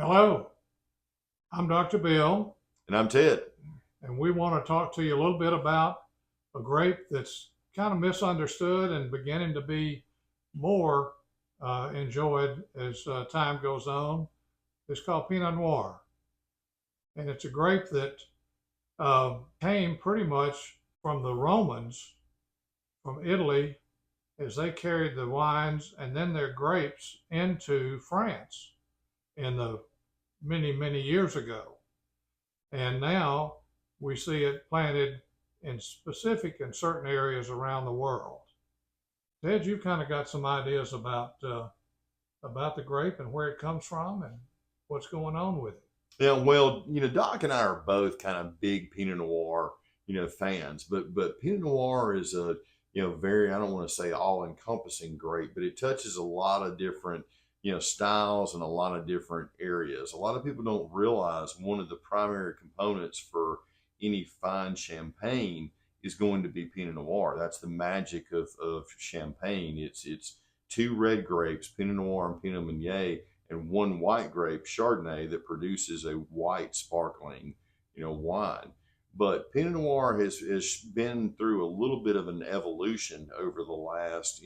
Hello, I'm Dr. Bill, And I'm Ted. and we want to talk to you a little bit about a grape that's kind of misunderstood and beginning to be more enjoyed as time goes on. It's called Pinot Noir, and it's a grape that came pretty much from the Romans from Italy as they carried the wines and then their grapes into France in the many years ago. And now we see it planted in certain areas around the world. Ted, you've kind of got some ideas about the grape and where it comes from and what's going on with it. Yeah, well, Doc and I are both kind of big Pinot Noir, fans. But Pinot Noir is a, very, I don't want to say all encompassing grape, but it touches a lot of different, styles and a lot of different areas. A lot of people don't realize one of the primary components for any fine champagne is going to be Pinot Noir. That's the magic of champagne. It's two red grapes, Pinot Noir and Pinot Meunier, and one white grape, Chardonnay, that produces a white sparkling, wine. But Pinot Noir has been through a little bit of an evolution over the last,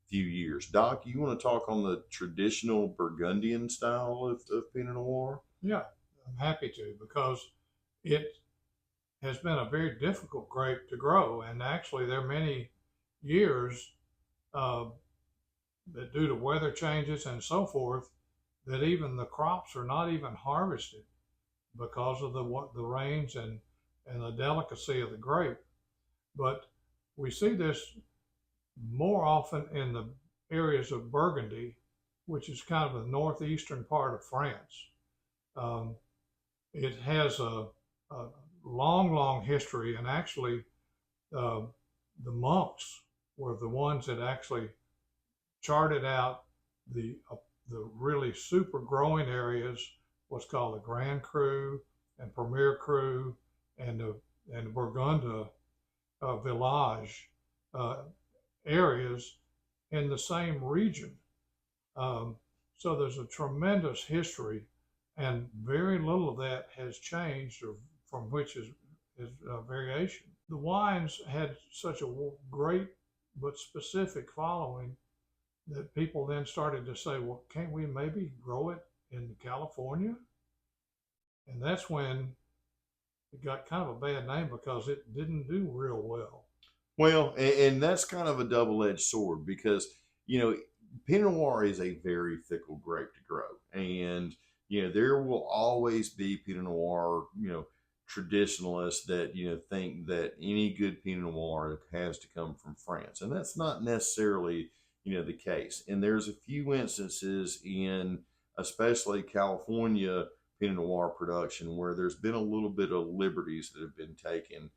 few years. Doc, you want to talk on the traditional Burgundian style of Pinot Noir? Yeah, I'm happy to because it has been a very difficult grape to grow, and actually there are many years uh, that due to weather changes and so forth, that even the crops are not even harvested because of the rains and the delicacy of the grape. But we see this more often in the areas of Burgundy, which is kind of the northeastern part of France. Um, it has a long history, and actually, uh, the monks were the ones that actually charted out the really super growing areas, what's called the Grand Cru and Premier Cru and the Burgundy Village uh, areas in the same region. Um, so there's a tremendous history, and very little of that has changed, or from which is variation. The wines had such a great but specific following that people then started to say, well, can't we maybe grow it in California? And that's when it got kind of a bad name because it didn't do real well. Well, and that's kind of a double-edged sword because, Pinot Noir is a very fickle grape to grow. And, there will always be Pinot Noir, traditionalists that, think that any good Pinot Noir has to come from France. And that's not necessarily, the case. And there's a few instances in, especially California Pinot Noir production, where there's been a little bit of liberties that have been taken,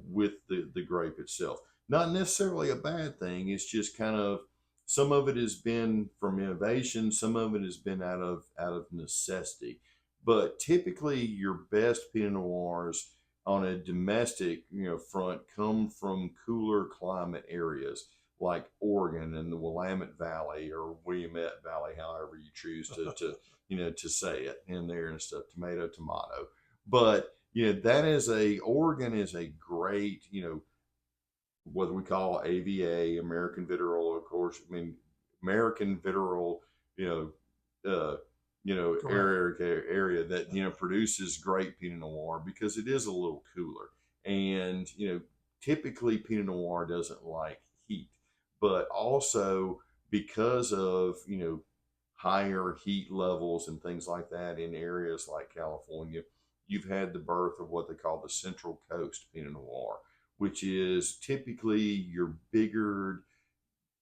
with the grape itself. Not necessarily a bad thing. It's just kind of some of it has been from innovation, some of it has been out of necessity. But typically, your best Pinot Noirs on a domestic front come from cooler climate areas like Oregon and the Willamette Valley or Willamette Valley, however you choose to say it in there and stuff, tomato. But that is Oregon is a great, what we call AVA, American Vitriol, of course. I mean, American Vitriol, you uh, area that produces great Pinot Noir because it is a little cooler, and typically Pinot Noir doesn't like heat, but also because of higher heat levels and things like that in areas like California, you've had the birth of what they call the Central Coast Pinot Noir, which is typically your bigger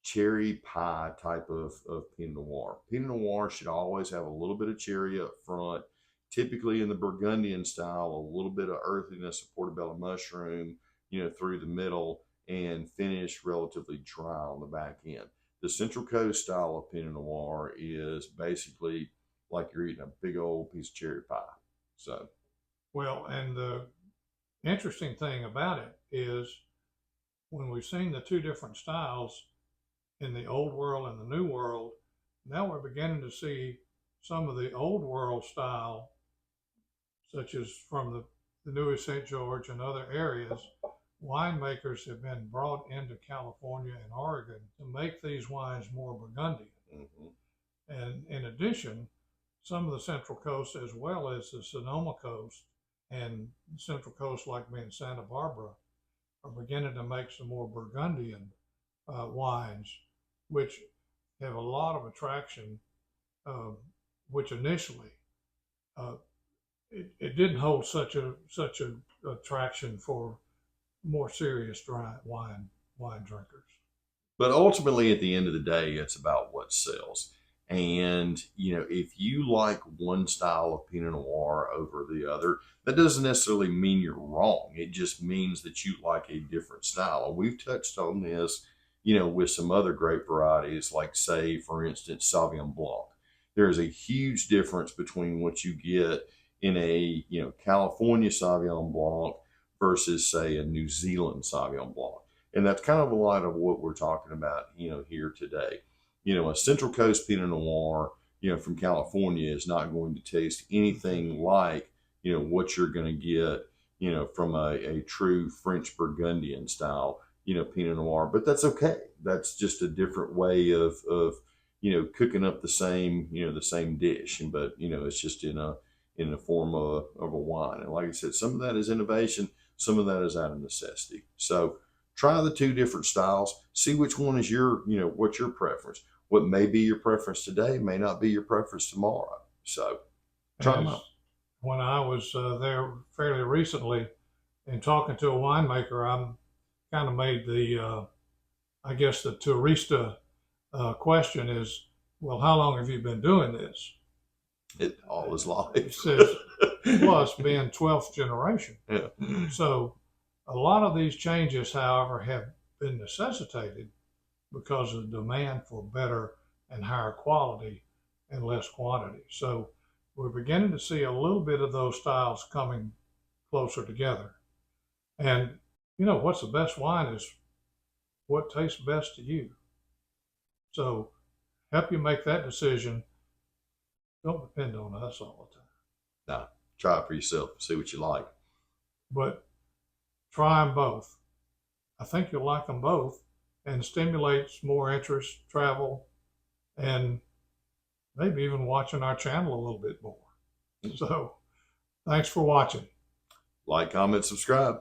cherry pie type of Pinot Noir. Pinot Noir should always have a little bit of cherry up front, typically in the Burgundian style, a little bit of earthiness of portobello mushroom, through the middle, and finish relatively dry on the back end. The Central Coast style of Pinot Noir is basically like you're eating a big old piece of cherry pie. So, Well, and the interesting thing about it is when we've seen the two different styles in the old world and the new world, now we're beginning to see some of the old world style, such as from the New St. George and other areas, winemakers have been brought into California and Oregon to make these wines more Burgundian. Mm-hmm. And in addition, some of the Central Coast, as well as the Sonoma Coast and Central Coast, like me in Santa Barbara, are beginning to make some more Burgundian wines, which have a lot of attraction, which initially it didn't hold such a attraction for more serious dry wine drinkers. But ultimately, at the end of the day, it's about what sells. And, if you like one style of Pinot Noir over the other, that doesn't necessarily mean you're wrong. It just means that you like a different style. And we've touched on this, with some other grape varieties, like, say, for instance, Sauvignon Blanc. There's a huge difference between what you get in a, California Sauvignon Blanc versus, say, a New Zealand Sauvignon Blanc. And that's kind of a lot of what we're talking about, here today. A Central Coast Pinot Noir, from California is not going to taste anything like, what you're going to get, from a true French Burgundian style, Pinot Noir. But that's okay. That's just a different way of cooking up the same dish. But, it's just in the form of a wine. And like I said, some of that is innovation. Some of that is out of necessity. So try the two different styles. See which one is what's your preference. What may be your preference today may not be your preference tomorrow. So try them out. When I was there fairly recently and talking to a winemaker, I'm kind of made the, I guess the tourista question is, well, how long have you been doing this? All his life. It says, plus being 12th generation. Yeah. So a lot of these changes, however, have been necessitated because of the demand for better and higher quality and less quantity. So we're beginning to see a little bit of those styles coming closer together. And what's the best wine is what tastes best to you. So help you make that decision. Don't depend on us all the time. No, try it for yourself. See what you like. But try them both. I think you'll like them both, and stimulates more interest, travel, and maybe even watching our channel a little bit more. So thanks for watching. Like, comment, subscribe.